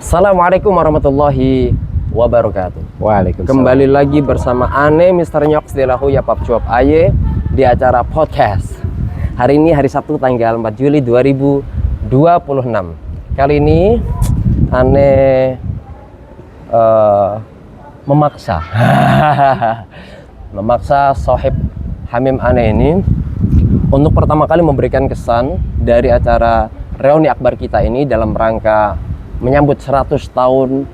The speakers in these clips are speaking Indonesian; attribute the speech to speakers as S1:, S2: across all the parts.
S1: Assalamualaikum warahmatullahi wabarakatuh.
S2: Waalaikumsalam.
S1: Kembali lagi bersama Ane Mr. Nyoks di Lahu ya Pap Cuap Aye di acara podcast. Hari ini hari Sabtu tanggal 4 Juli 2026. Kali ini Ane memaksa memaksa Sohib Hamim Ane ini untuk pertama kali memberikan kesan dari acara reuni akbar kita ini dalam rangka menyambut 100 tahun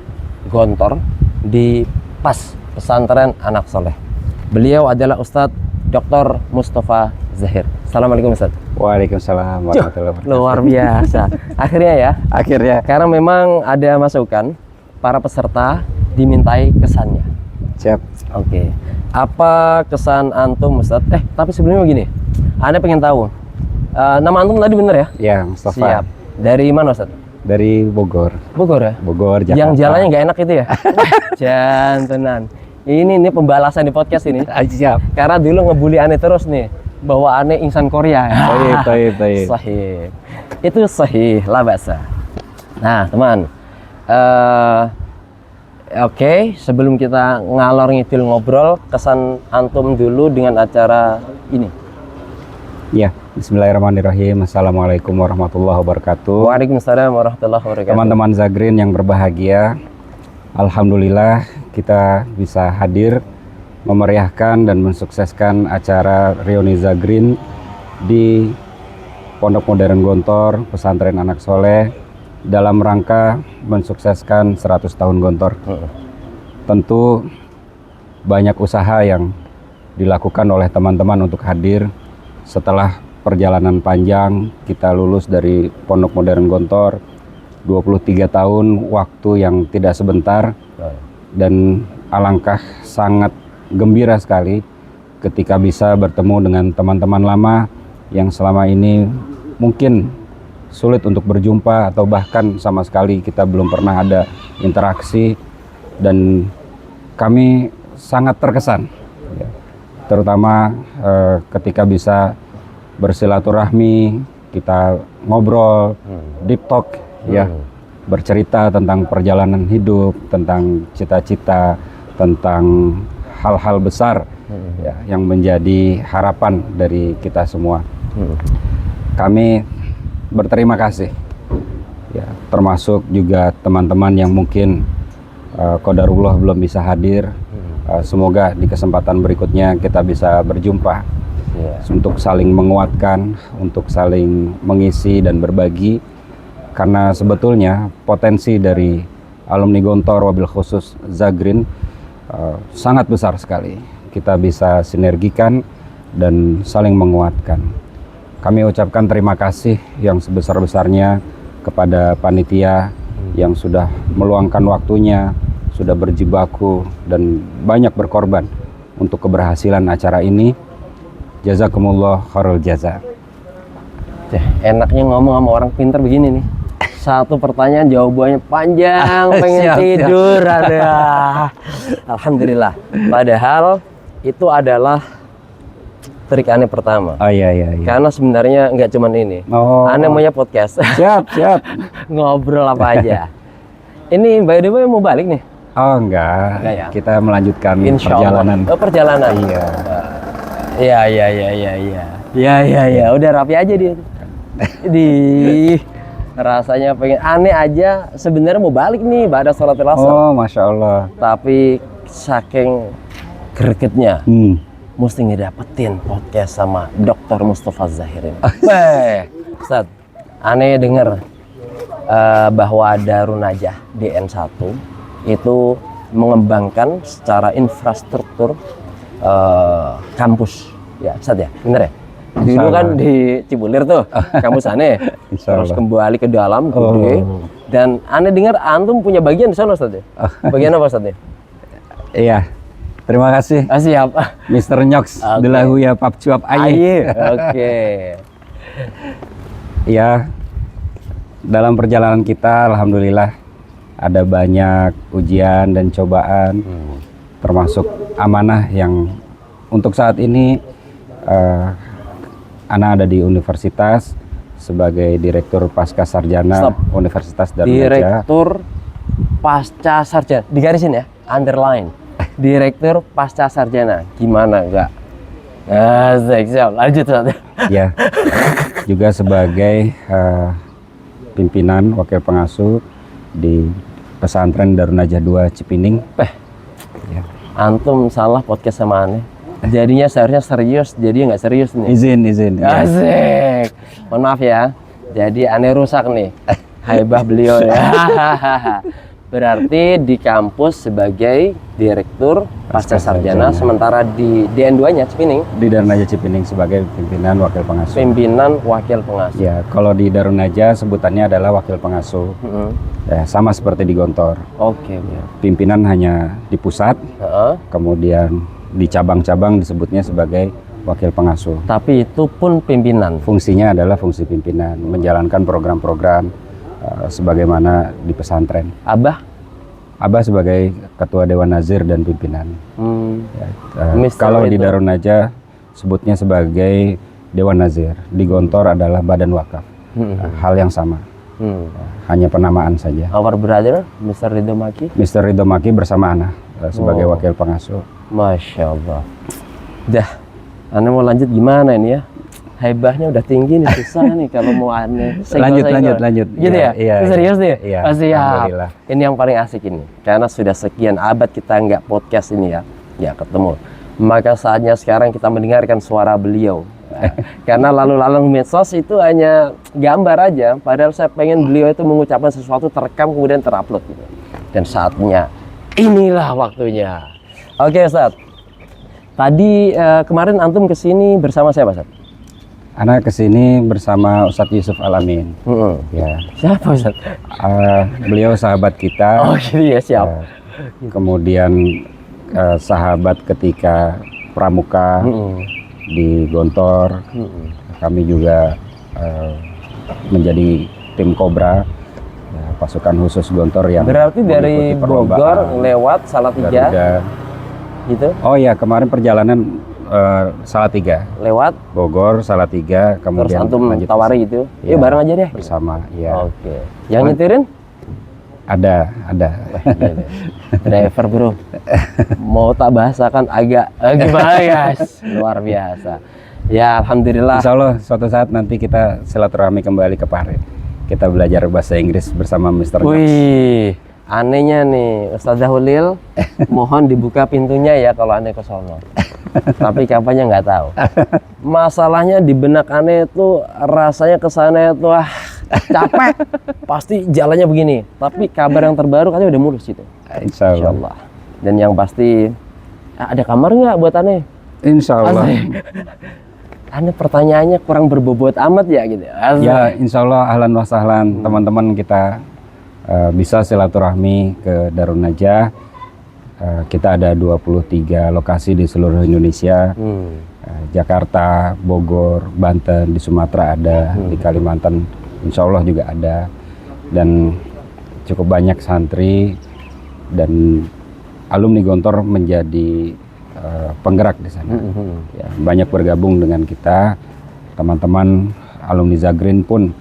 S1: Gontor di PAS Pesantren Anak Soleh. Beliau adalah Ustadz Dr. Mustafa Zahir. Assalamualaikum Ustadz.
S2: Waalaikumsalam warahmatullahi wabarakatuh.
S1: Luar biasa. Akhirnya ya.
S2: Akhirnya.
S1: Karena memang ada masukan, para peserta dimintai kesannya.
S2: Siap.
S1: Oke. Apa kesan antum Ustadz? Tapi sebelumnya begini. Anda pengen tahu. Nama antum tadi bener ya?
S2: Ya, Mustafa.
S1: Siap. Dari mana Ustadz?
S2: Dari Bogor.
S1: Bogor ya?
S2: Bogor, Jakarta.
S1: Yang jalannya nggak enak itu ya? Jantenan. Ini pembalasan di podcast ini.
S2: Siap.
S1: Karena dulu ngebully Ane terus nih. Bahwa Ane insan Korea.
S2: Baik.
S1: Sahih. Itu sahih, la ba'sa. Nah, teman. Oke, sebelum kita ngalor ngidul ngobrol, kesan antum dulu dengan acara ini.
S2: Ya, bismillahirrahmanirrahim. Assalamualaikum warahmatullahi wabarakatuh.
S1: Waalaikumsalam warahmatullahi wabarakatuh.
S2: Teman-teman Zagrin yang berbahagia, alhamdulillah kita bisa hadir memeriahkan dan mensukseskan acara reuni Zagrin di Pondok Modern Gontor, Pesantren Anak Soleh dalam rangka mensukseskan 100 tahun Gontor. Tentu banyak usaha yang dilakukan oleh teman-teman untuk hadir. Setelah perjalanan panjang, kita lulus dari Pondok Modern Gontor, 23 tahun, waktu yang tidak sebentar, dan alangkah sangat gembira sekali ketika bisa bertemu dengan teman-teman lama yang selama ini mungkin sulit untuk berjumpa atau bahkan sama sekali kita belum pernah ada interaksi, dan kami sangat terkesan. Terutama ketika bisa bersilaturahmi, kita ngobrol, deep talk, ya, bercerita tentang perjalanan hidup, tentang cita-cita, tentang hal-hal besar ya, yang menjadi harapan dari kita semua. Kami berterima kasih, ya, termasuk juga teman-teman yang mungkin qadarullah belum bisa hadir. Semoga di kesempatan berikutnya kita bisa berjumpa untuk saling menguatkan, untuk saling mengisi dan berbagi. Karena sebetulnya potensi dari alumni Gontor, wabil khusus Zagrin, sangat besar sekali. Kita bisa sinergikan dan saling menguatkan. Kami ucapkan terima kasih yang sebesar-besarnya kepada panitia yang sudah meluangkan waktunya, sudah berjibaku dan banyak berkorban untuk keberhasilan acara ini. Jazakumullah khairul jaza.
S1: Enaknya ngomong sama orang pintar begini nih. Satu pertanyaan jawabannya panjang, pengen tidur ada. Alhamdulillah. Padahal itu adalah trik Ane pertama.
S2: Oh iya.
S1: Karena sebenarnya nggak cuman ini. Ane maunya podcast.
S2: Siap.
S1: Ngobrol apa aja. Ini by the way mau balik nih.
S2: Oh enggak ya? Kita melanjutkan perjalanan.
S1: Perjalanan. Iya. Udah rapi aja dia. Rasanya pengen aneh aja. Sebenarnya mau balik nih pada sholatul asar.
S2: Oh, masya Allah.
S1: Tapi saking gregetnya, mesti ngedapetin podcast sama Dr. Mustafa Zahir ini. Ustaz, aneh denger bahwa Darun Najah di N1 itu mengembangkan secara infrastruktur kampus, ya Ustaz ya, bener ya? Dulu kan di Cibulir tuh kampus Ane, terus kembali ke dalam gede, dan Ane dengar antum punya bagian di sana Ustaz ya? Bagian apa Ustaz ya?
S2: Iya, terima kasih.
S1: Siap.
S2: Mr. Nyoks, Delahu ya Pap Cuap Aye.
S1: Oke.
S2: Ya, dalam perjalanan kita alhamdulillah ada banyak ujian dan cobaan, termasuk amanah yang untuk saat ini Ana ada di universitas sebagai Direktur Pasca Sarjana Universitas Darun Najah.
S1: Direktur pasca sarjana, digarisin ya, underline. Direktur pasca sarjana, gimana enggak? Asik, siap. Lanjut Ustaz.
S2: Ya, juga sebagai pimpinan wakil pengasuh di pesantren Darun Najah 2 Cipining. Ya.
S1: Antum salah podcast sama aneh. Jadinya seharusnya serius, jadi nggak serius nih.
S2: Izin. Ya.
S1: Asik. Mohon maaf ya. Jadi aneh rusak nih. Haibah beliau ya. Berarti di kampus sebagai direktur pasca sarjana, sementara di DN2-nya Cipining
S2: Di Darun Najah Cipining sebagai pimpinan wakil pengasuh.
S1: pimpinan wakil pengasuh.
S2: Ya, kalau di Darun Najah sebutannya adalah wakil pengasuh. Ya, sama seperti di Gontor.
S1: Oke, ya.
S2: Pimpinan hanya di pusat, kemudian di cabang-cabang disebutnya sebagai wakil pengasuh.
S1: Tapi itu pun pimpinan.
S2: Fungsinya adalah fungsi pimpinan, menjalankan program-program sebagaimana di pesantren.
S1: Abah?
S2: Abah sebagai ketua Dewan Nazir dan pimpinan. Ya,
S1: Mister
S2: kalau di
S1: itu.
S2: Darun Najah sebutnya sebagai Dewan Nazir. Di Gontor adalah Badan Wakaf. Hal yang sama. Hanya penamaan saja.
S1: Our brother, Mr. Ridho Maki.
S2: Mr. Ridho Maki bersama Ana sebagai wakil pengasuh.
S1: Masya Allah. Dah, Anda mau lanjut gimana ini ya? Haibahnya udah tinggi nih, susah nih kalau mau aneh.
S2: Lanjut.
S1: Gitu ya?
S2: Iya.
S1: Serius nih?
S2: Iya.
S1: Oh, siap.
S2: Alhamdulillah.
S1: Ini yang paling asik ini. Karena sudah sekian abad kita nggak podcast ini ya. Ya ketemu. Maka saatnya sekarang kita mendengarkan suara beliau. Nah, karena lalu-lalang medsos itu hanya gambar aja. Padahal saya pengen beliau itu mengucapkan sesuatu terekam kemudian terupload gitu. Dan saatnya inilah waktunya. Oke Ustaz. Tadi kemarin antum kesini bersama siapa Ustaz?
S2: Ana kesini bersama Ustadz Yusuf Alamin. Ya,
S1: Siapa Ustaz?
S2: beliau sahabat kita.
S1: Oh gitu ya, siap.
S2: Kemudian sahabat ketika pramuka di Gontor. Kami juga menjadi tim Kobra, ya, pasukan khusus Gontor yang
S1: Berarti dari
S2: mengikuti
S1: Bogor
S2: perlombaan
S1: lewat Salatiga
S2: Garuda.
S1: gitu,
S2: Oh ya, kemarin perjalanan Salatiga,
S1: lewat
S2: Bogor, Salatiga,
S1: terus
S2: kemudian
S1: antum
S2: lanjut
S1: tawari gitu.
S2: Iya,
S1: Yuk bareng aja deh.
S2: bersama. Ya,
S1: Oke. Yang nyetirin?
S2: ada.
S1: Driver bro. Mau tak bahasakan agak gimana guys? Luar biasa. Ya alhamdulillah.
S2: Insya Allah suatu saat nanti kita silaturahmi kembali ke Pare. Kita belajar bahasa Inggris bersama Mr. Knox.
S1: Wih, anehnya nih Ustazah Hulil, mohon dibuka pintunya ya kalau aneh ke sono. Tapi kapannya nggak tahu. Masalahnya di benak aneh itu rasanya ke sana itu capek. Pasti jalannya begini. Tapi kabar yang terbaru katanya udah mulus itu.
S2: Insya
S1: Insya
S2: Allah.
S1: Allah. Dan yang pasti ada kamar nggak buat aneh?
S2: Insya Allah.
S1: Aneh pertanyaannya kurang berbobot amat ya gitu. Asik.
S2: Ya, insya Allah ahlan wa sahlan teman-teman kita bisa silaturahmi ke Darun Najah. Kita ada 23 lokasi di seluruh Indonesia. Jakarta, Bogor, Banten, di Sumatera ada, di Kalimantan insya Allah juga ada. Dan cukup banyak santri dan alumni Gontor menjadi penggerak di sana. Ya, banyak bergabung dengan kita, teman-teman alumni Zagrin pun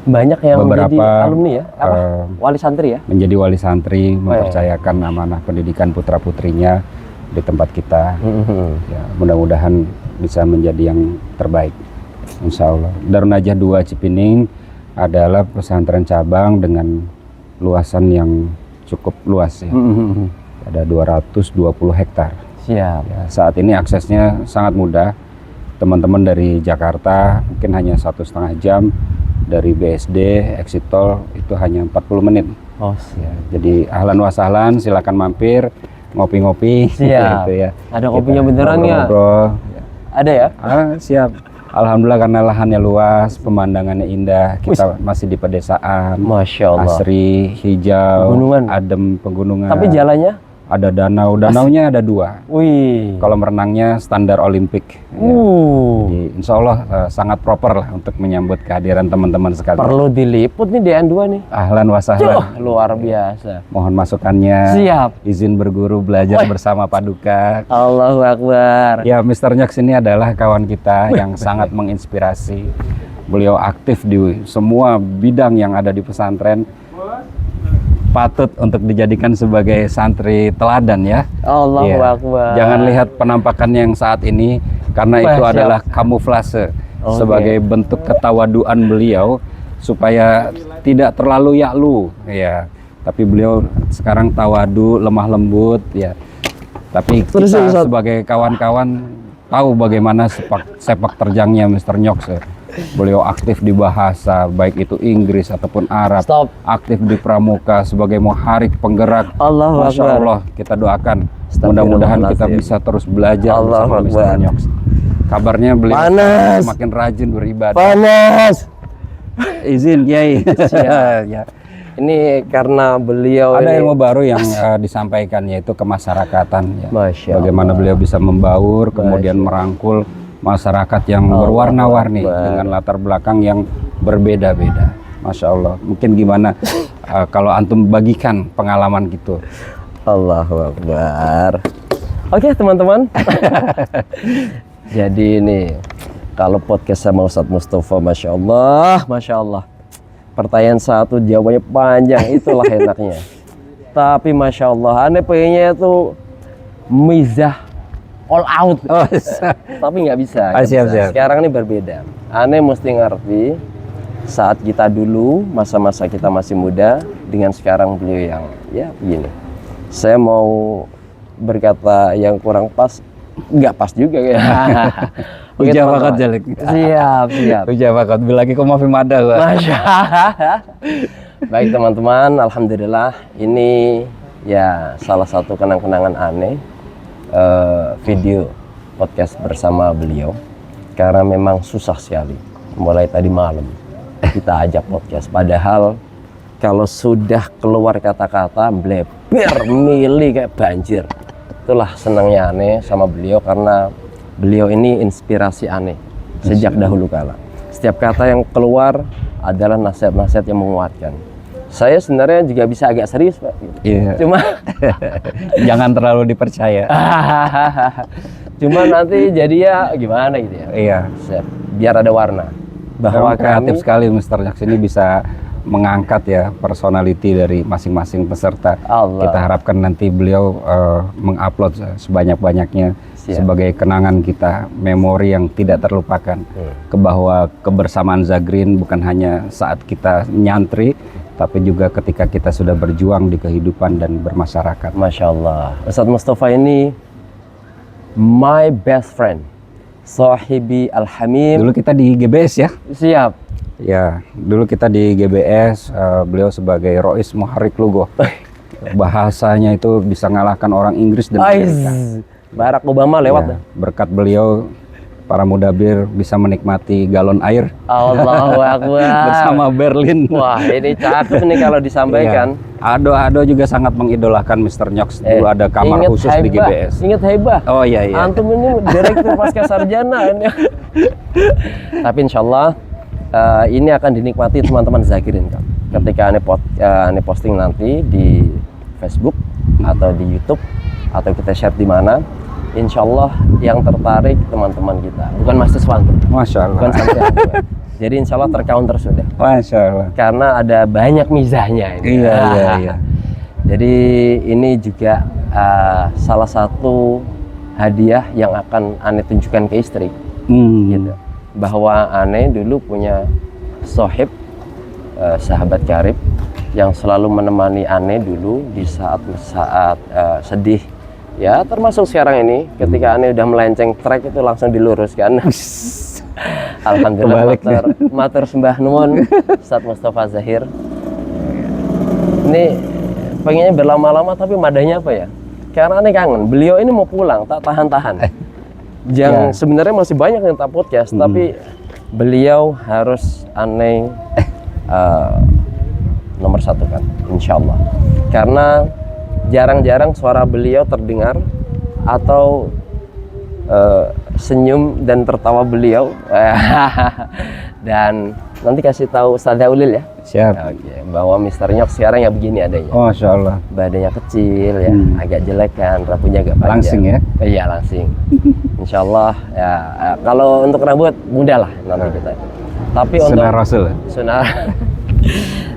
S1: banyak yang
S2: beberapa
S1: menjadi alumni ya, wali santri ya.
S2: menjadi wali santri, mempercayakan amanah pendidikan putra putrinya di tempat kita. Ya, mudah-mudahan bisa menjadi yang terbaik, insya Allah. Darun Najah 2 Cipining adalah pesantren cabang dengan luasan yang cukup luas ya. Ada 220 hektar.
S1: Siap.
S2: Ya, saat ini aksesnya sangat mudah. Teman-teman dari Jakarta mungkin hanya 1,5 jam, dari BSD exit tol itu hanya 40 menit.
S1: Oh,
S2: Ya, jadi ahlan wa sahlan, silakan mampir ngopi-ngopi.
S1: Siap.
S2: Gitu ya.
S1: Ada kopinya
S2: Kita
S1: beneran nggak?
S2: ngobrol-ngobrol.
S1: Ada ya?
S2: Siap. Alhamdulillah karena lahannya luas, pemandangannya indah. Kita masih di pedesaan.
S1: Masya Allah.
S2: Asri, hijau,
S1: Pegunungan.
S2: adem pegunungan.
S1: Tapi jalannya?
S2: Ada danau, danaunya ada 2.
S1: Wih.
S2: Kolam renangnya standar Olimpik. Ya. Jadi, insya Allah sangat proper lah untuk menyambut kehadiran teman-teman sekalian.
S1: Perlu diliput nih DN2 nih.
S2: Ahlan wa sahlan.
S1: Luar biasa.
S2: Mohon masukannya.
S1: Siap.
S2: Izin berguru belajar bersama Paduka.
S1: Allahu Akbar.
S2: Ya, Mr. Nyox ini adalah kawan kita yang sangat menginspirasi. Beliau aktif di semua bidang yang ada di pesantren. patut untuk dijadikan sebagai santri teladan ya.
S1: Allahu
S2: Iya.
S1: Akbar.
S2: Jangan lihat penampakan yang saat ini, karena itu
S1: Siap.
S2: adalah kamuflase
S1: Oke.
S2: sebagai bentuk ketawaduan beliau supaya tidak terlalu yaklu ya. Tapi beliau sekarang tawadu, lemah lembut ya. Tapi
S1: Terus,
S2: kita
S1: Ustaz.
S2: sebagai kawan-kawan tahu bagaimana sepak terjangnya Mr. Nyox ya. Beliau aktif di bahasa, baik itu Inggris ataupun Arab.
S1: Stop.
S2: Aktif di pramuka sebagai muharik penggerak.
S1: Allahu
S2: Masya
S1: Akbar.
S2: Allah, kita doakan.
S1: Astagfirullahaladzim.
S2: Mudah-mudahan kita bisa terus belajar
S1: Allahu
S2: bersama Mr.
S1: Akbar.
S2: Nyox. Kabarnya beliau
S1: Panas.
S2: semakin rajin beribadah.
S1: Panas.
S2: Izin, Kiai. Ya.
S1: Ini karena beliau
S2: Ada
S1: ini
S2: ilmu baru yang disampaikan, yaitu kemasyarakatan ya.
S1: Masya
S2: Bagaimana
S1: Allah.
S2: beliau bisa membaur, kemudian merangkul masyarakat yang
S1: Allahu
S2: berwarna-warni
S1: Akbar.
S2: dengan latar belakang yang berbeda-beda. Masya Allah. Mungkin gimana kalau antum bagikan pengalaman gitu.
S1: Allahu Akbar. Oke teman-teman. Jadi ini kalau podcast sama Ustadz Mustafa, Masya Allah. Pertanyaan satu jawabannya panjang, itulah enaknya. Tapi Masya Allah, aneh pengennya itu mizah all out.
S2: Oh,
S1: Tapi nggak bisa.
S2: Ah,
S1: nggak
S2: siap,
S1: bisa.
S2: siap.
S1: Sekarang ini berbeda. Aneh mesti ngerti saat kita dulu, masa-masa kita masih muda, dengan sekarang beliau yang ya begini. Saya mau berkata yang kurang pas, nggak pas juga ya. Oke,
S2: Uja
S1: teman-teman.
S2: fakat jalik.
S1: Siap.
S2: Uja fakat. Bilagi kau maafin mada gua.
S1: Masya. Baik teman-teman, alhamdulillah ini ya salah satu kenang-kenangan aneh video podcast bersama beliau, karena memang susah sekali mulai tadi malam kita ajak podcast, padahal kalau sudah keluar kata-kata bleber mili kayak banjir. Itulah senangnya aneh sama beliau, karena beliau ini inspirasi aneh sejak dahulu kala. Setiap kata yang keluar adalah nasihat-nasihat yang menguatkan. Saya sebenarnya juga bisa agak serius, Pak.
S2: Iya.
S1: Cuma
S2: Jangan terlalu dipercaya.
S1: cuma nanti jadi ya gimana gitu ya.
S2: Iya.
S1: Biar ada warna. Bahwa
S2: Bahwa kreatif
S1: kami
S2: sekali Mr. Nyox ini bisa mengangkat ya personality dari masing-masing peserta.
S1: Allah.
S2: Kita harapkan nanti beliau mengupload sebanyak-banyaknya
S1: Siap.
S2: sebagai kenangan kita, memori yang tidak terlupakan. Bahwa kebersamaan Zagrin bukan hanya saat kita nyantri, tapi juga ketika kita sudah berjuang di kehidupan dan bermasyarakat.
S1: Masya Allah. Ustadz Mustafa ini my best friend. Sahibi Al-Hamim.
S2: Dulu kita di GBS ya.
S1: Siap.
S2: Ya, dulu kita di GBS, beliau sebagai Rois Muharik Lugo. Bahasanya itu bisa ngalahkan orang Inggris dan Amerika.
S1: Barack Obama lewat.
S2: Ya, berkat beliau, para mudabir bisa menikmati galon air
S1: Allahu Akbar.
S2: bersama Berlin.
S1: Wah, ini cakep nih kalau disampaikan.
S2: Iya. Ado juga sangat mengidolakan Mr. Nyox. Dulu ada kamar
S1: Ingat
S2: khusus di
S1: Haibah.
S2: GBS.
S1: Ingat Haibah.
S2: Oh iya iya.
S1: Antum ini direktur pasca sarjana ini. Tapi insya Allah ini akan dinikmati teman-teman Zakirin kan. Ketika ane posting nanti di Facebook atau di YouTube atau kita share di mana, insya Allah yang tertarik teman-teman kita, bukan mahasiswa antum,
S2: Masya Allah.
S1: bukan santri antum. Jadi insya Allah tercounter sudah,
S2: Masya Allah.
S1: karena ada banyak mizahnya ini.
S2: Iya.
S1: Jadi ini juga salah satu hadiah yang akan ane tunjukkan ke istri, gitu. Bahwa ane dulu punya sohib, sahabat karib yang selalu menemani ane dulu di saat sedih. Ya termasuk sekarang ini ketika ane udah melenceng trek itu langsung diluruskan. Alhamdulillah, matur sembah nuwun Ustadz Mustafa Zahir. Ini pengennya berlama-lama tapi madanya apa ya? Karena aneh kangen. Beliau ini mau pulang, tak tahan-tahan. Yang sebenarnya masih banyak yang tak podcast, tapi beliau harus aneh nomor satu kan, insya Allah. Karena jarang-jarang suara beliau terdengar atau senyum dan tertawa beliau. Dan nanti kasih tahu Ustadz Ulil ya.
S2: Siap.
S1: Oke, bahwa Mr. Nyox sekarang ya begini adanya.
S2: Oh, Masya Allah.
S1: Badannya kecil ya, agak jelek kan, rambutnya agak panjang.
S2: Langsing ya?
S1: Iya langsing. Insya Allah ya. Kalau untuk rambut mudah lah nanti kita. Tapi untuk
S2: Sunnah Rasul.
S1: sunnah.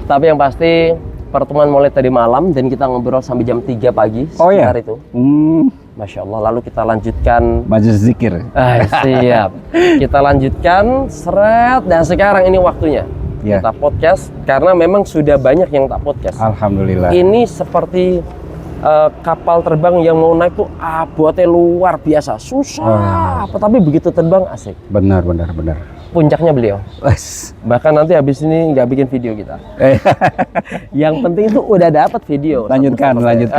S1: Tapi yang pasti pertemuan mulai tadi malam dan kita ngobrol sampai jam 3 pagi
S2: Oh ya.
S1: sekitar itu. Masya Allah. Lalu kita lanjutkan
S2: Majelis zikir.
S1: siap. Kita lanjutkan seret dan sekarang ini waktunya
S2: Ya.
S1: kita podcast karena memang sudah banyak yang tak podcast.
S2: Alhamdulillah.
S1: Ini seperti kapal terbang yang mau naik tuh botnya luar biasa, susah. Tapi begitu terbang asik.
S2: Benar.
S1: Puncaknya beliau.
S2: Wes.
S1: Bahkan nanti habis ini nggak bikin video kita. Yang penting itu udah dapat video.
S2: Lanjutkan.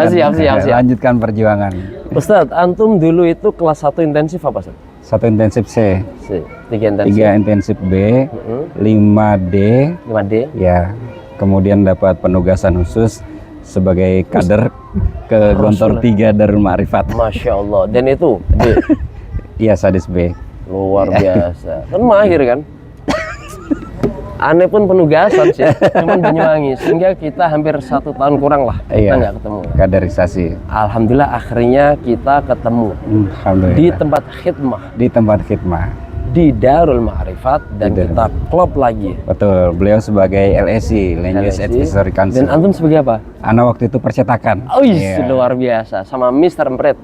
S1: Siap.
S2: Lanjutkan perjuangan.
S1: Ustadz, antum dulu itu kelas 1 intensif apa Ustadz?
S2: 1 intensif C,
S1: 3 intensif.
S2: 3 intensif B, 5D,
S1: 5D.
S2: ya. Kemudian dapat penugasan khusus sebagai kader ke Gontor 3 Darul Ma'rifat.
S1: Masya Allah. Dan itu
S2: Iya, Sadis B.
S1: luar biasa. Kan mahir kan? Aneh pun penugasan sih, cuman Banyuwangi. Sehingga kita hampir 1 tahun kurang lah kita nggak ketemu.
S2: Kaderisasi.
S1: Alhamdulillah akhirnya kita ketemu
S2: Alhamdulillah.
S1: di tempat khidmah,
S2: Di tempat khidmah.
S1: di Darul Ma'rifat, dan kita klop lagi.
S2: Betul. Beliau sebagai LSI, Language
S1: LSI.
S2: Advisory Council.
S1: Dan antum sebagai apa?
S2: Ana waktu itu percetakan.
S1: Oh iya, luar biasa. Sama Mr. Empret.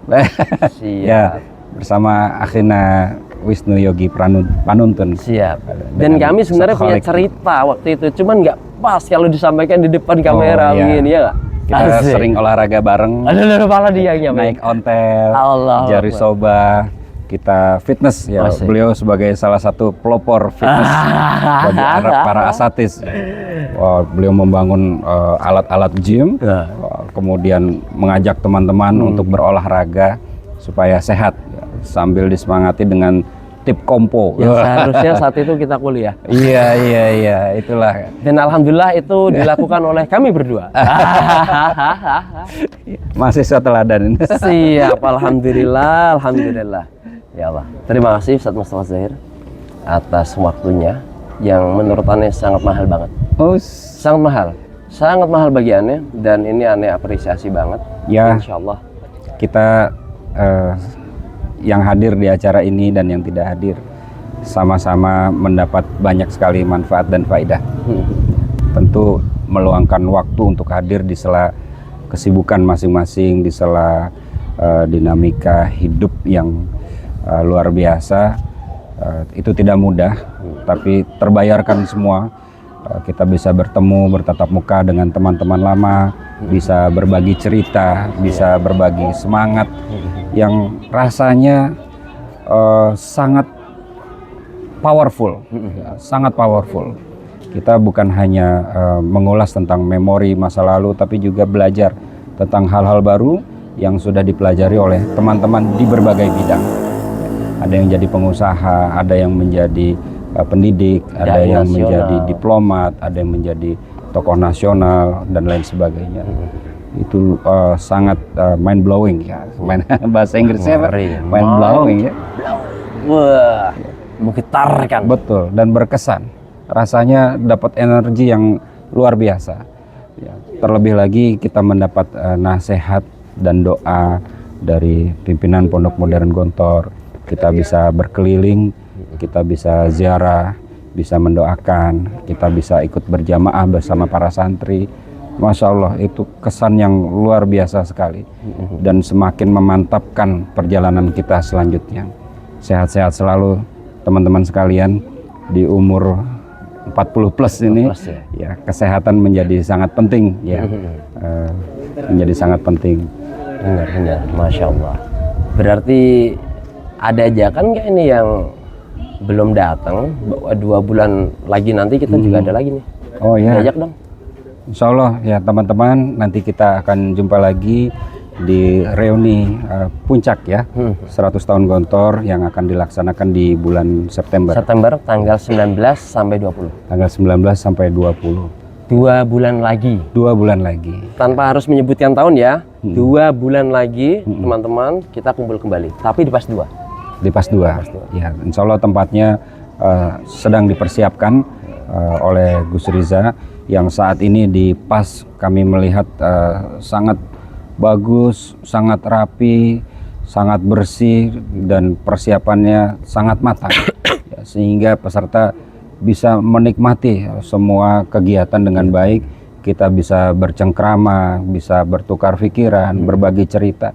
S1: Siap.
S2: Ya, bersama akhina Wisnu Yogi Panuntun.
S1: Siap.
S2: Dengan
S1: Dan kami sebenarnya
S2: satu
S1: punya
S2: kolektif.
S1: cerita waktu itu, cuman nggak pas kalau disampaikan di depan kamera
S2: iya.
S1: begini ya nggak?
S2: Kita
S1: Asik.
S2: sering olahraga bareng,
S1: Ada kepala dia yang
S2: naik ontel,
S1: Allah
S2: jari
S1: Akbar.
S2: soba, kita fitness ya.
S1: Asik.
S2: Beliau sebagai salah satu pelopor fitness bagi para asatis. Wah, beliau membangun alat-alat gym,
S1: Ya.
S2: kemudian mengajak teman-teman untuk berolahraga supaya sehat, sambil disemangati dengan tip kompo.
S1: Yang seharusnya saat itu kita kuliah.
S2: Iya, itulah.
S1: Dan alhamdulillah itu dilakukan oleh kami berdua.
S2: Mahasiswa teladan.
S1: Siap, alhamdulillah. Ya Allah. Terima kasih Ustadz Mustafa Zahir atas waktunya yang menurut aneh sangat mahal banget.
S2: Oh,
S1: Sangat mahal bagi aneh, dan ini aneh apresiasi banget.
S2: Ya.
S1: Insya Allah.
S2: kita yang hadir di acara ini dan yang tidak hadir sama-sama mendapat banyak sekali manfaat dan faedah. Tentu meluangkan waktu untuk hadir di sela kesibukan masing-masing, di sela dinamika hidup yang luar biasa, itu tidak mudah, tapi terbayarkan semua. Kita bisa bertemu, bertatap muka dengan teman-teman lama, bisa berbagi cerita, bisa berbagi semangat yang rasanya sangat powerful, sangat powerful. Kita bukan hanya mengulas tentang memori masa lalu, tapi juga belajar tentang hal-hal baru yang sudah dipelajari oleh teman-teman di berbagai bidang. Ada yang jadi pengusaha, ada yang menjadi pendidik, ada yang menjadi diplomat, ada yang menjadi tokoh nasional dan lain sebagainya. Itu sangat mind blowing ya. Bahasa Inggrisnya mind blowing ya.
S1: Wah, menggetarkan.
S2: Betul, dan berkesan. Rasanya dapat energi yang luar biasa. Ya, terlebih lagi kita mendapat nasihat dan doa dari pimpinan Pondok Modern Gontor. Kita bisa berkeliling, kita bisa ziarah, bisa mendoakan, kita bisa ikut berjamaah bersama para santri. Masya Allah, itu kesan yang luar biasa sekali dan semakin memantapkan perjalanan kita selanjutnya. Sehat-sehat selalu teman-teman sekalian di umur 40 plus ini, ya kesehatan menjadi sangat penting ya, menjadi sangat penting.
S1: Benar, Masya Allah. Berarti ada ajakan nggak ini yang belum datang? 2 bulan lagi nanti kita juga ada lagi nih.
S2: Oh ya.
S1: Diajak dong.
S2: Insya Allah ya teman-teman, nanti kita akan jumpa lagi di reuni puncak ya, 100 tahun Gontor yang akan dilaksanakan di bulan September.
S1: September tanggal 19 sampai 20.
S2: Tanggal 19 sampai 20.
S1: 2 bulan lagi.
S2: 2 bulan lagi.
S1: Tanpa harus menyebutkan tahun ya. 2 bulan lagi teman-teman kita kumpul kembali. Tapi di PAS 2.
S2: Di PAS 2. Ya, insya Allah tempatnya sedang dipersiapkan oleh Gus Riza, yang saat ini di PAS kami melihat sangat bagus, sangat rapi, sangat bersih, dan persiapannya sangat matang. Ya, sehingga peserta bisa menikmati semua kegiatan dengan baik. kita bisa bercengkrama, bisa bertukar pikiran, berbagi cerita.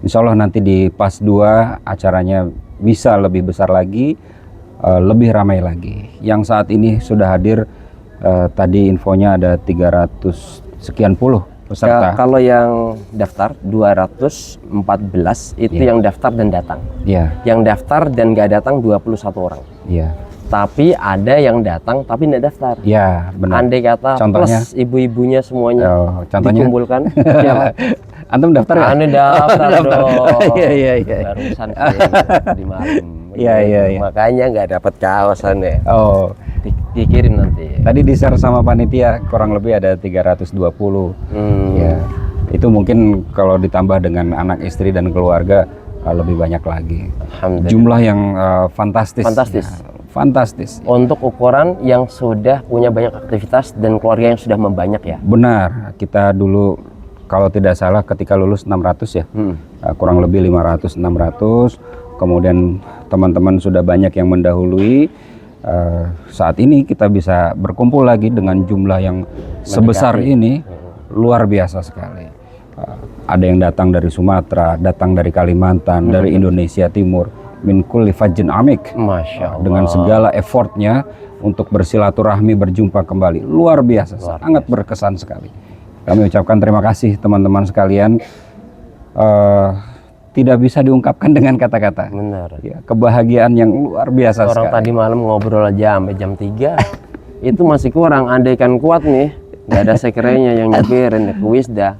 S2: Insya Allah nanti di PAS 2 acaranya bisa lebih besar lagi, lebih ramai lagi. Yang saat ini sudah hadir, tadi infonya ada 300 sekian puluh peserta.
S1: Kalau yang daftar 214 itu
S2: Iya.
S1: yang daftar dan datang.
S2: Iya,
S1: Yang daftar dan nggak datang 21 orang.
S2: iya,
S1: Tapi ada yang datang tapi nggak daftar.
S2: iya, benar.
S1: Andai kata
S2: Contohnya?
S1: plus ibu-ibunya semuanya
S2: Oh, contohnya?
S1: dikumpulkan. Siapa?
S2: Antum daftar nggak?
S1: Anu daftar dong.
S2: Iya, iya, iya.
S1: Barusan di malam.
S2: Iya, iya, iya.
S1: Makanya nggak dapat kaosan ya.
S2: Oh,
S1: Dikirim nanti.
S2: tadi di-share sama panitia kurang lebih ada 320. Ya, itu mungkin kalau ditambah dengan anak istri dan keluarga lebih banyak lagi.
S1: Alhamdulillah.
S2: Jumlah yang fantastis.
S1: Fantastis.
S2: Ya, fantastis.
S1: Untuk ukuran yang sudah punya banyak aktivitas dan keluarga yang sudah membanyak ya.
S2: Benar, kita dulu kalau tidak salah ketika lulus 600 ya. Kurang lebih 500 600. Kemudian teman-teman sudah banyak yang mendahului. Saat ini kita bisa berkumpul lagi dengan jumlah yang sebesar ini, luar biasa sekali. Ada yang datang dari Sumatera, datang dari Kalimantan, dari Indonesia Timur, min kulli fajjin amik.
S1: Masya Allah.
S2: Dengan segala effortnya untuk bersilaturahmi, berjumpa kembali, luar biasa, sangat berkesan sekali. Kami ucapkan terima kasih teman-teman sekalian. Tidak bisa diungkapkan dengan kata-kata.
S1: Benar.
S2: Ya, kebahagiaan yang luar biasa
S1: Orang
S2: sekali.
S1: tadi malam ngobrol aja sampai jam 3. Itu masih kurang. Andaikan kuat nih, nggak ada sekerenya yang nyepirin ya kuis dah.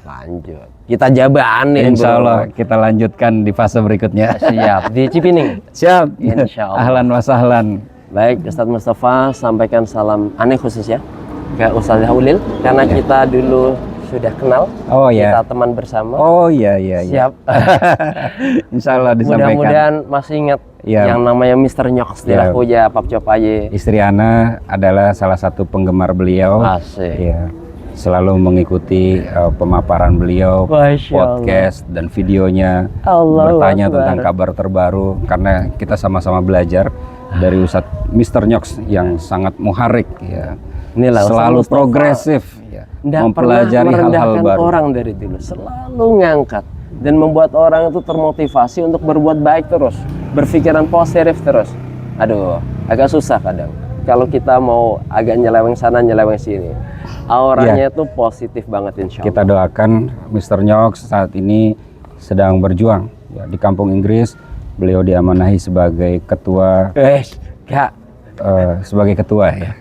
S1: Lanjut. Kita jabanin.
S2: Insya Allah kita lanjutkan di fase berikutnya.
S1: Siap. Di Cipining.
S2: Siap.
S1: Insya Allah.
S2: Ahlan wa sahlan.
S1: Baik, Ustadz Mustafa sampaikan salam aneh khusus ya ke Ustadz Haulil karena kita dulu sudah kenal.
S2: Oh ya.
S1: Kita teman bersama.
S2: Oh iya iya.
S1: Siap.
S2: Insya Allah disampaikan.
S1: Mudah-mudahan masih ingat
S2: Ya.
S1: yang namanya Mr. Nyoks di
S2: Ya.
S1: Lakuja Papcopaye.
S2: Istri Ana adalah salah satu penggemar beliau.
S1: Asik.
S2: Ya. Selalu mengikuti pemaparan beliau,
S1: Masya
S2: podcast dan videonya,
S1: Allahu
S2: bertanya
S1: Akbar.
S2: tentang kabar terbaru karena kita sama-sama belajar dari Ustadz Mr. Nyoks yang sangat muharik ya.
S1: Inilah Ustadz
S2: Selalu
S1: Mustafa.
S2: progresif ya.
S1: Nggak
S2: Mempelajari
S1: pernah
S2: hal-hal
S1: merendahkan
S2: baru.
S1: orang dari dulu, selalu ngangkat dan membuat orang itu termotivasi untuk berbuat baik terus, berpikiran positif terus. Aduh, agak susah kadang kalau kita mau agak nyeleweng sana nyeleweng sini. Auranya tuh positif banget insya Allah.
S2: Kita doakan Mr. Nyoks saat ini sedang berjuang ya, di kampung Inggris. Beliau diamanahi sebagai ketua,
S1: Kak,
S2: sebagai ketua ya,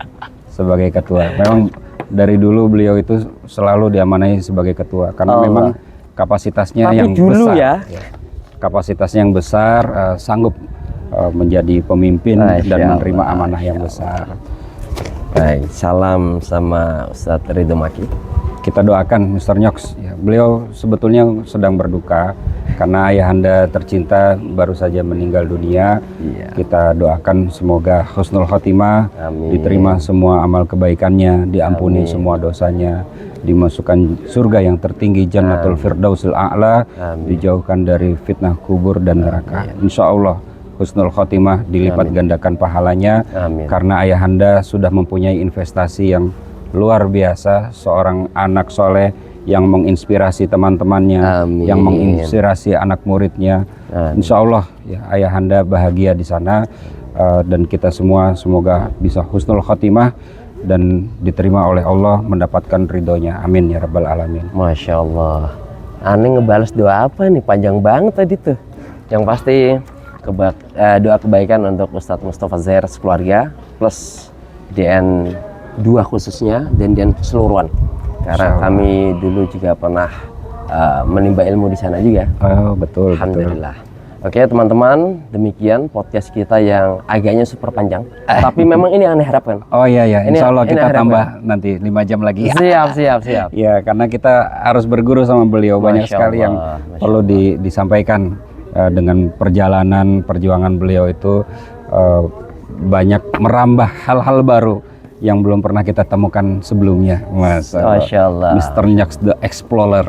S2: sebagai ketua. Memang dari dulu beliau itu selalu diamanahi sebagai ketua karena
S1: Allah.
S2: memang kapasitasnya
S1: Tapi
S2: yang
S1: dulu
S2: besar.
S1: ya.
S2: Kapasitasnya yang besar, sanggup menjadi pemimpin
S1: Masya
S2: dan
S1: Allah,
S2: menerima amanah
S1: Masya
S2: yang
S1: Allah.
S2: besar.
S1: baik, salam sama Ustadz Ridho Maki.
S2: Kita doakan Mr. Nyoks ya, beliau sebetulnya sedang berduka karena ayahanda tercinta baru saja meninggal dunia.
S1: Iya.
S2: Kita doakan semoga husnul khotimah,
S1: Amin.
S2: diterima semua amal kebaikannya, diampuni
S1: Amin.
S2: semua dosanya, dimasukkan surga yang tertinggi Jannatul Firdausil A'la,
S1: Amin.
S2: dijauhkan dari fitnah kubur dan neraka. Insya Allah husnul khotimah dilipat gandakan pahalanya.
S1: Amin.
S2: Karena ayahanda sudah mempunyai investasi yang luar biasa, seorang anak soleh yang menginspirasi teman-temannya,
S1: Amin.
S2: yang menginspirasi anak muridnya.
S1: Amin.
S2: Insya Allah ya, ayahanda bahagia di sana, dan kita semua semoga bisa husnul khotimah dan diterima oleh Allah, mendapatkan ridhonya. Amin ya rabbal alamin.
S1: Masya Allah. Aneh ngebales doa apa nih? Panjang banget tadi tuh. Yang pasti doa kebaikan untuk Ustadz Mustafa Zair sekeluarga plus DN2 khususnya dan DN keseluruhan. Karena
S2: Insya Allah.
S1: kami dulu juga pernah menimba ilmu di sana juga.
S2: Oh betul.
S1: Alhamdulillah. Oke teman-teman, demikian podcast kita yang agaknya super panjang. Tapi memang ini yang aneh harapkan.
S2: Oh iya ya,
S1: Ini-
S2: insya Allah
S1: ini
S2: kita
S1: harapkan.
S2: tambah nanti 5 jam lagi.
S1: Siap.
S2: Ya, karena kita harus berguru sama beliau. Banyak
S1: Masya
S2: sekali yang
S1: Allah, Masya
S2: perlu disampaikan dengan perjalanan perjuangan beliau itu, banyak merambah hal-hal baru yang belum pernah kita temukan sebelumnya.
S1: Masya Allah.
S2: Mr. Nyox the Explorer.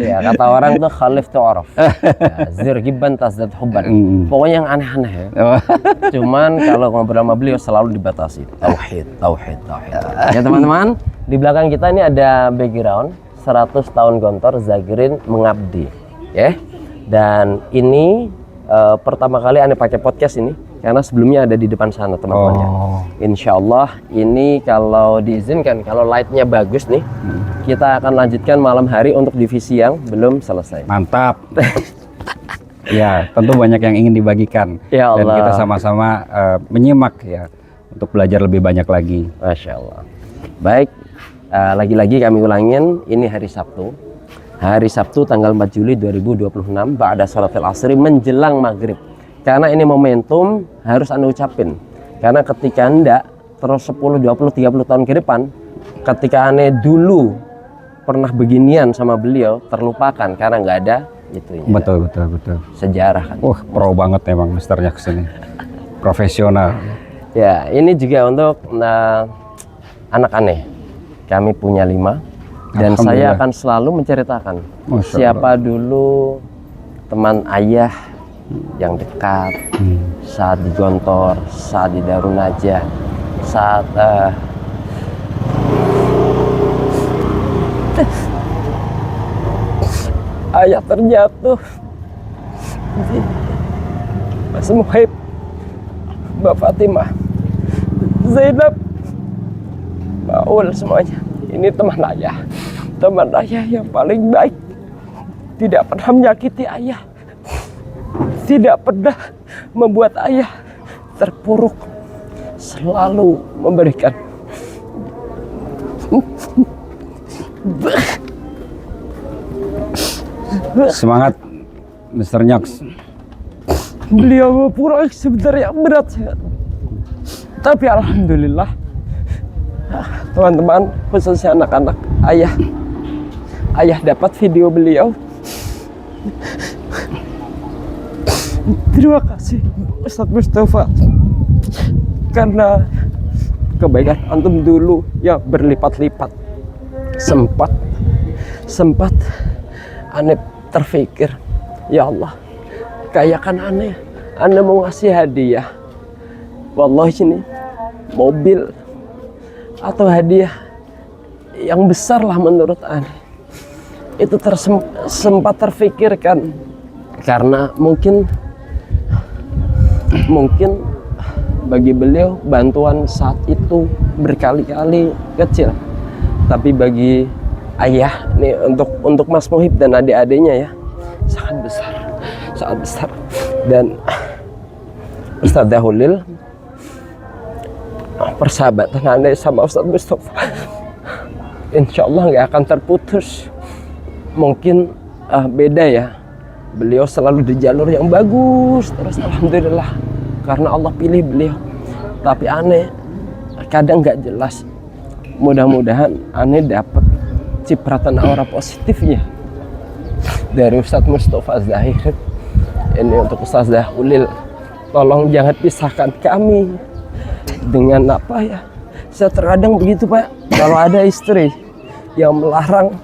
S1: Ya, kata orang tuh khalif tu'araf. Zir gibban tazdad hubban. Pokoknya yang aneh-aneh ya. Cuman kalau ngobrol sama beliau selalu dibatasi. Tauhid. Ya teman-teman, di belakang kita ini ada background 100 tahun Gontor Zagrin mengabdi. Ya. Dan ini pertama kali Ane pakai podcast ini karena sebelumnya ada di depan sana teman-teman ya. Insya Allah ini kalau diizinkan, kalau lightnya bagus nih, kita akan lanjutkan malam hari untuk divisi yang belum selesai.
S2: Mantap. Ya, tentu banyak yang ingin dibagikan.
S1: Ya Allah.
S2: Dan kita sama-sama menyimak ya untuk belajar lebih banyak lagi.
S1: Masya Allah. Baik, lagi-lagi kami ulangin, ini hari Sabtu. Hari Sabtu tanggal 4 Juli 2026 ba'da salatil asri menjelang maghrib. Karena ini momentum harus Anda ucapin. Karena ketika Anda terus 10, 20, 30 tahun ke depan, ketika Anda dulu pernah beginian sama beliau, terlupakan karena nggak ada itunya.
S2: Betul.
S1: Sejarah kan.
S2: Pro banget emang Mr. Nyox ini. Profesional.
S1: Ya, ini juga untuk anak Ane. Kami punya 5. Dan saya akan selalu menceritakan siapa dulu teman ayah yang dekat saat di Gontor, saat di Darun Najah, saat ayah terjatuh, Mas Muhaib, Mbak Fatimah, Zainab, Maul, semuanya. Ini teman ayah yang paling baik, tidak pernah menyakiti ayah, tidak pernah membuat ayah terpuruk, selalu memberikan
S2: semangat Mr. Nyox.
S1: Beliau pura sebenarnya berat, tapi alhamdulillah teman-teman, khususnya anak-anak, ayah dapat video beliau. Terima kasih Ustadz Mustafa, karena kebaikan antum dulu yang berlipat-lipat. Sempat Ane terfikir, ya Allah, kayakan Ane mau ngasih hadiah, wallahi ini mobil atau hadiah yang besar lah menurut Ane. Itu sempat terfikirkan karena mungkin bagi beliau bantuan saat itu berkali-kali kecil, tapi bagi ayah nih, untuk Mas Muhib dan adik-adiknya ya, sangat besar. Dan Ustadz Dahulil, persahabatan Anda sama Ustadz Mustafa insya Allah nggak akan terputus. Mungkin beda ya, beliau selalu di jalur yang bagus terus, alhamdulillah, karena Allah pilih beliau. Tapi Ane kadang nggak jelas. Mudah-mudahan Ane dapat cipratan aura positifnya dari Ustadz Mustafa Zahir. Ini untuk Ustadz Dahulil, tolong jangan pisahkan kami dengan apa ya. Saya terkadang begitu Pak, kalau ada istri yang melarang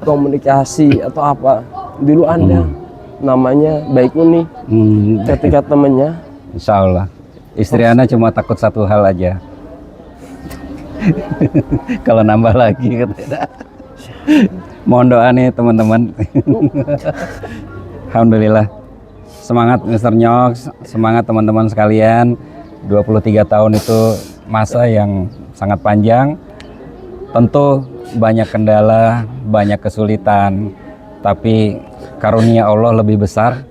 S1: komunikasi atau apa, dulu Anda namanya Baik Uni, ketika temennya,
S2: Insya Allah istri Anda cuma takut satu hal aja. Kalau nambah lagi katanya. Mohon doa nih teman-teman. Alhamdulillah. Semangat Mr. Nyox, semangat teman-teman sekalian. 23 tahun itu masa yang sangat panjang. Tentu banyak kendala, banyak kesulitan, tapi karunia Allah lebih besar,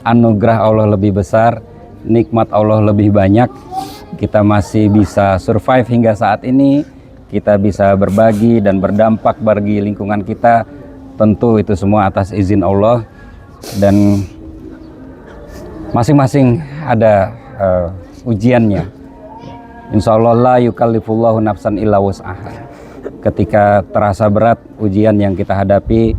S2: anugerah Allah lebih besar, nikmat Allah lebih banyak. Kita masih bisa survive hingga saat ini, kita bisa berbagi dan berdampak bagi lingkungan kita. Tentu itu semua atas izin Allah, dan masing-masing ada ujiannya. Insya Allah la yukallifullahu nafsan illa wus'aha. Ketika terasa berat ujian yang kita hadapi,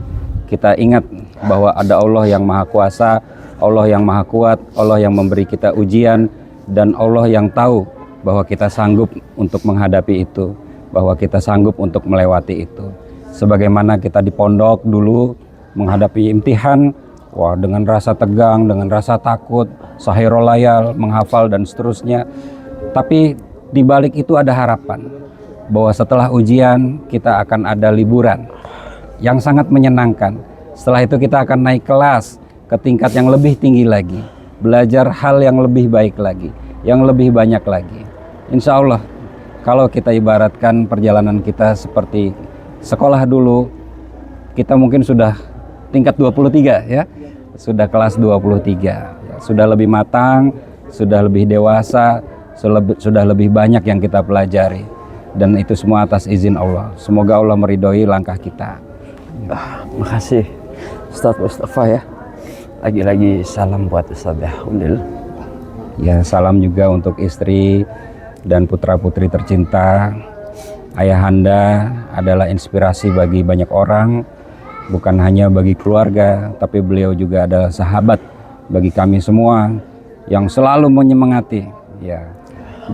S2: kita ingat bahwa ada Allah yang Maha Kuasa, Allah yang Maha Kuat, Allah yang memberi kita ujian, dan Allah yang tahu bahwa kita sanggup untuk menghadapi itu, bahwa kita sanggup untuk melewati itu. Sebagaimana kita di pondok dulu menghadapi imtihan, wah dengan rasa tegang, dengan rasa takut, sahirul layal, menghafal dan seterusnya. Tapi di balik itu ada harapan bahwa setelah ujian kita akan ada liburan yang sangat menyenangkan. Setelah itu kita akan naik kelas ke tingkat yang lebih tinggi lagi, belajar hal yang lebih baik lagi, yang lebih banyak lagi. Insya Allah, kalau kita ibaratkan perjalanan kita seperti sekolah dulu, kita mungkin sudah tingkat 23 ya, sudah kelas 23, ya, sudah lebih matang, sudah lebih dewasa, sudah lebih banyak yang kita pelajari, dan itu semua atas izin Allah. Semoga Allah meridhoi langkah kita.
S1: Makasih Ustadz Mustafa ya. Lagi-lagi salam buat Ustadz ya. Alhamdulillah.
S2: Ya, salam juga untuk istri dan putra-putri tercinta. Ayahanda adalah inspirasi bagi banyak orang, bukan hanya bagi keluarga, tapi beliau juga adalah sahabat bagi kami semua yang selalu menyemangati. Ya,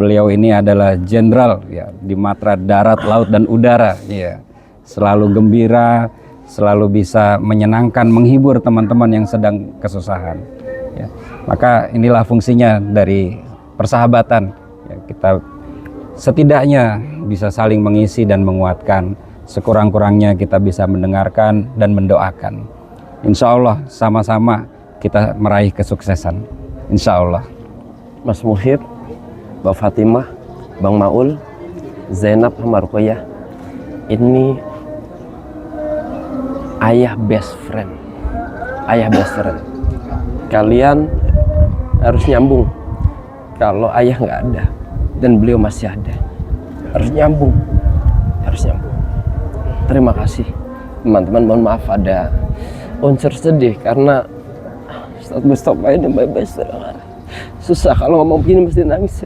S2: beliau ini adalah jenderal ya di matra darat, laut dan udara. Ya, selalu gembira, selalu bisa menyenangkan, menghibur teman-teman yang sedang kesusahan. Ya, maka inilah fungsinya dari persahabatan. Ya, kita setidaknya bisa saling mengisi dan menguatkan. Sekurang-kurangnya kita bisa mendengarkan dan mendoakan. Insya Allah sama-sama kita meraih kesuksesan. Insya Allah.
S1: Mas Muhib, Mbak Fatimah, Bang Maul, Zainab sama Ruqayyah, ini ayah best friend. Ayah best friend. Kalian harus nyambung. Kalau ayah nggak ada dan beliau masih ada, harus nyambung. Harus nyambung. Terima kasih teman-teman. Mohon maaf ada unsur sedih karena Ustadz Mustafa ini my best friend. Susah kalau ngomong begini mesti nangis.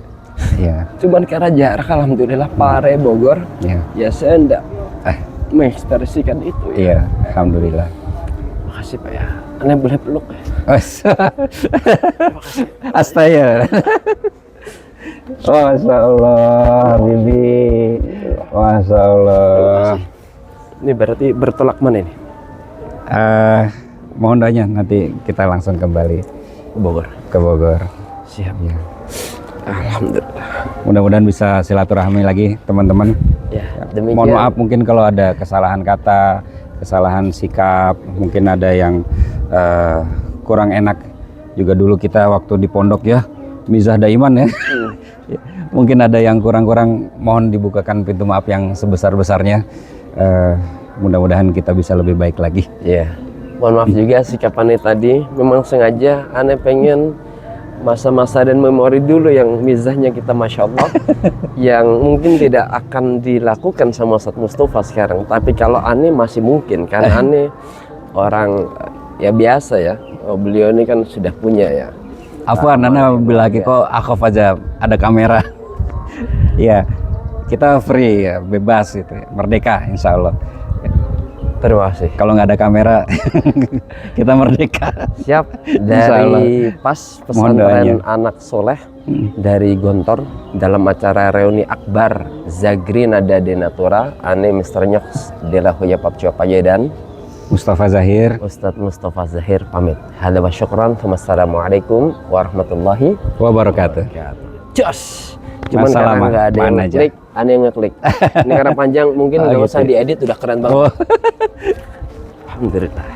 S2: Ya.
S1: Cuman karena jarak, alhamdulillah Pare Bogor. Ya saya enggak mengekspresikan itu ya.
S2: Iya, alhamdulillah.
S1: Makasih Pak ya. Aneh boleh peluk ya.
S2: Astaya. Masya Allah, Bibi. Masya Allah.
S1: Ini berarti bertolak mana ini?
S2: Mohon doanya nanti kita langsung kembali
S1: Bogor.
S2: ke Bogor.
S1: Siap.
S2: Ya.
S1: Alhamdulillah.
S2: Mudah-mudahan bisa silaturahmi lagi teman-teman.
S1: Ya, demikian.
S2: Mohon maaf mungkin kalau ada kesalahan kata, kesalahan sikap, mungkin ada yang kurang enak. Juga dulu kita waktu di pondok ya, mizah daiman ya. Mungkin ada yang kurang-kurang, mohon dibukakan pintu maaf yang sebesar-besarnya. Mudah-mudahan kita bisa lebih baik lagi.
S1: Ya. Mohon maaf juga sikapannya tadi. Memang sengaja aneh pengen masa-masa dan memori dulu yang mizahnya kita Masya Allah yang mungkin tidak akan dilakukan sama Ustadz Mustafa sekarang, tapi kalau aneh masih mungkin kan. Aneh orang ya biasa ya, beliau ini kan sudah punya ya.
S2: Apa Nana bilang kok aku aja ada kamera. Ya, kita free ya, bebas gitu ya, merdeka insya Allah.
S1: Terima kasih.
S2: Kalau nggak ada kamera kita merdeka.
S1: Siap. Dari pas pesantren anak soleh dari Gontor dalam acara reuni akbar Zagri Nada Denatura, ane Mr. Nyoks Dela Hoya Papcua Pajedan,
S2: Mustafa Zahir,
S1: Ustadz Mustafa Zahir pamit. Hadza wa syukran. Wassalamualaikum warahmatullahi
S2: wabarakatuh.
S1: Jos. Cuman karena
S2: Masalah
S1: nggak ada yang ngeklik, aneh yang ngeklik. Ini karena panjang, mungkin nggak usah diedit, udah keren banget. Alhamdulillah.